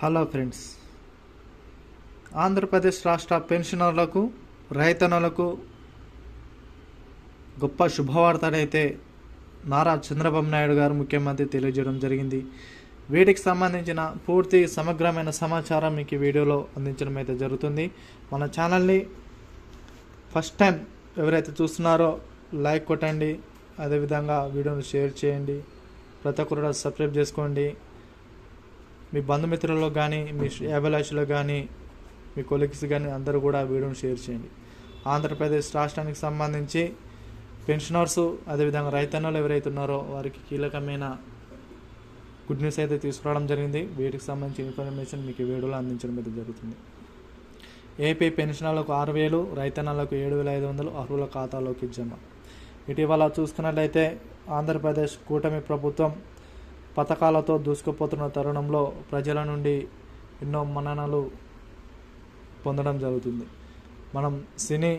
Hello friends, Andhra Pradesh రాష్ట్ర పెన్షనర్లకు రైతన్నలకు గొప్ప శుభవార్తనైతే నారా చంద్రబాబు నాయుడు గారు ముఖ్యమంత్రి తెలియజేయడం జరిగింది. వీటికి సంబంధించిన పూర్తి సమగ్రమైన సమాచారం మీకు ఈ వీడియోలో అందించడం అయితే జరుగుతుంది. మన ఛానల్ని ఫస్ట్ టైం ఎవరైతే చూస్తున్నారో లైక్ కొట్టండి, అదేవిధంగా వీడియోని షేర్ చేయండి, ప్రతి ఒక్కరు సబ్స్క్రైబ్ చేసుకోండి. మీ బంధుమిత్రుల్లో కానీ, మీ అభిలాషులకు కానీ, మీ కొలీగ్స్ కానీ అందరూ కూడా వీడియోని షేర్ చేయండి. ఆంధ్రప్రదేశ్ రాష్ట్రానికి సంబంధించి పెన్షనర్స్ అదేవిధంగా రైతన్నలు ఎవరైతే ఉన్నారో వారికి కీలకమైన గుడ్ న్యూస్ అయితే తీసుకురావడం జరిగింది. వీటికి సంబంధించిన ఇన్ఫర్మేషన్ మీకు వీడియోలో అందించడం అయితే జరుగుతుంది. ఏపీ పెన్షనర్లకు 6,000, రైతన్నలకు 7,500 అర్హుల ఖాతాలోకి జమ. ఇటీవల చూసుకున్నట్లయితే ఆంధ్రప్రదేశ్ కూటమి ప్రభుత్వం పథకాలతో దూసుకుపోతున్న తరుణంలో ప్రజల నుండి ఎన్నో మన్ననలు పొందడం జరుగుతుంది. మనం సినీ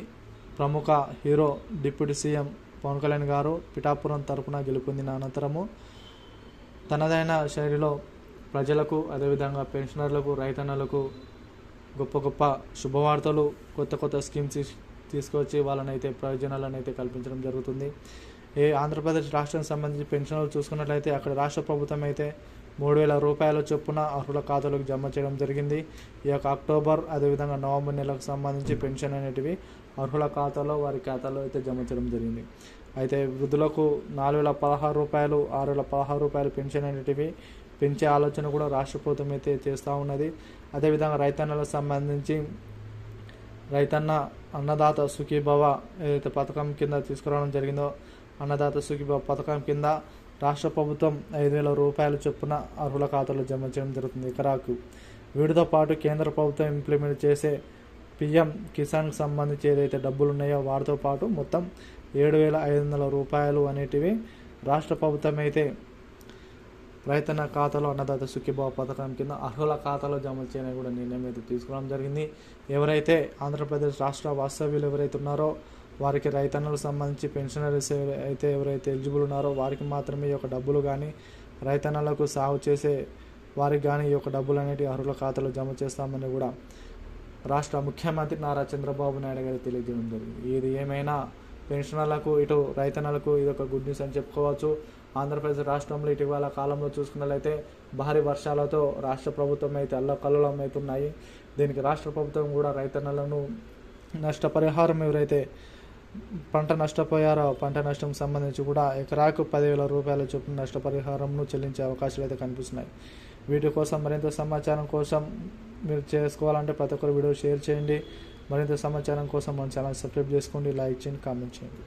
ప్రముఖ hero deputy CM Pawan Kalyan గారు పిఠాపురం తరపున గెలుపొందిన అనంతరము తనదైన శైలిలో ప్రజలకు అదేవిధంగా పెన్షనర్లకు రైతన్నలకు గొప్ప గొప్ప శుభవార్తలు, కొత్త కొత్త స్కీమ్స్ తీసుకొచ్చి వాళ్ళనైతే ప్రయోజనాలను అయితే కల్పించడం జరుగుతుంది. ఆంధ్రప్రదేశ్ రాష్ట్రానికి సంబంధించి పెన్షన్లు చూసుకున్నట్లయితే అక్కడ రాష్ట్ర ప్రభుత్వం అయితే 3,000 రూపాయల చొప్పున అర్హుల ఖాతాలోకి జమ చేయడం జరిగింది. ఈ యొక్క అక్టోబర్ అదేవిధంగా నవంబర్ నెలకు సంబంధించి పెన్షన్ అనేటివి అర్హుల ఖాతాలో వారి ఖాతాలో అయితే జమ చేయడం జరిగింది. అయితే వృద్ధులకు 4,016 రూపాయలు, 6,016 రూపాయలు పెన్షన్ అనేటివి పెంచే ఆలోచన కూడా రాష్ట్ర ప్రభుత్వం అయితే చేస్తూ ఉన్నది. అదేవిధంగా రైతన్నలకు సంబంధించి రైతన్న అన్నదాత సుఖీభవ ఏదైతే పథకం కింద తీసుకురావడం జరిగిందో అన్నదాత సుఖీభవ పథకం కింద రాష్ట్ర ప్రభుత్వం 5,000 రూపాయల చొప్పున అర్హుల ఖాతాలో జమ చేయడం జరుగుతుంది ఎకరాకు. వీటితో పాటు కేంద్ర ప్రభుత్వం ఇంప్లిమెంట్ చేసే పిఎం కిసాన్కి సంబంధించి ఏదైతే డబ్బులు ఉన్నాయో వాటితో పాటు మొత్తం 7,500 రూపాయలు అనేటివి రాష్ట్ర ప్రభుత్వం అయితే రైతన్న ఖాతాలో అన్నదాత సుఖీభవ పథకం కింద అర్హుల ఖాతాలో జమ చేయని కూడా నిర్ణయం అయితే తీసుకోవడం జరిగింది. ఎవరైతే ఆంధ్రప్రదేశ్ రాష్ట్ర వాస్తవ్యులు ఎవరైతే ఉన్నారో వారికి రైతన్నలకు సంబంధించి పెన్షనరీస్ అయితే ఎవరైతే ఎలిజిబుల్ ఉన్నారో వారికి మాత్రమే ఈ యొక్క డబ్బులు కానీ, రైతన్నలకు సాగు చేసే వారికి కానీ ఈ యొక్క డబ్బులు అనేవి అర్హుల ఖాతాలో జమ చేస్తామని కూడా రాష్ట్ర ముఖ్యమంత్రి నారా చంద్రబాబు నాయుడు గారు తెలియజేయడం జరిగింది. ఇది ఏమైనా పెన్షనర్లకు ఇటు రైతన్నలకు ఇది ఒక గుడ్ న్యూస్ అని చెప్పుకోవచ్చు. ఆంధ్రప్రదేశ్ రాష్ట్రంలో ఇటీవల కాలంలో చూసుకున్నట్లయితే భారీ వర్షాలతో రాష్ట్ర ప్రభుత్వం అయితే అల్లకల్లోలం అవుతున్నాయి. దీనికి రాష్ట్ర ప్రభుత్వం కూడా రైతన్నలను నష్టపరిహారం ఎవరైతే పంట నష్టపోయారో పంట నష్టం సంబంధించి కూడా ఎకరాకు 10,000 రూపాయల చొప్పున నష్టపరిహారంను చెల్లించే అవకాశాలు అయితే కనిపిస్తున్నాయి. వీటి కోసం మరింత సమాచారం కోసం మీరు చేసుకోవాలంటే ప్రతి ఒక్కరు వీడియో షేర్ చేయండి. మరింత సమాచారం కోసం మన ఛానల్ సబ్స్క్రైబ్ చేసుకోండి, లైక్ చేయండి, కామెంట్ చేయండి.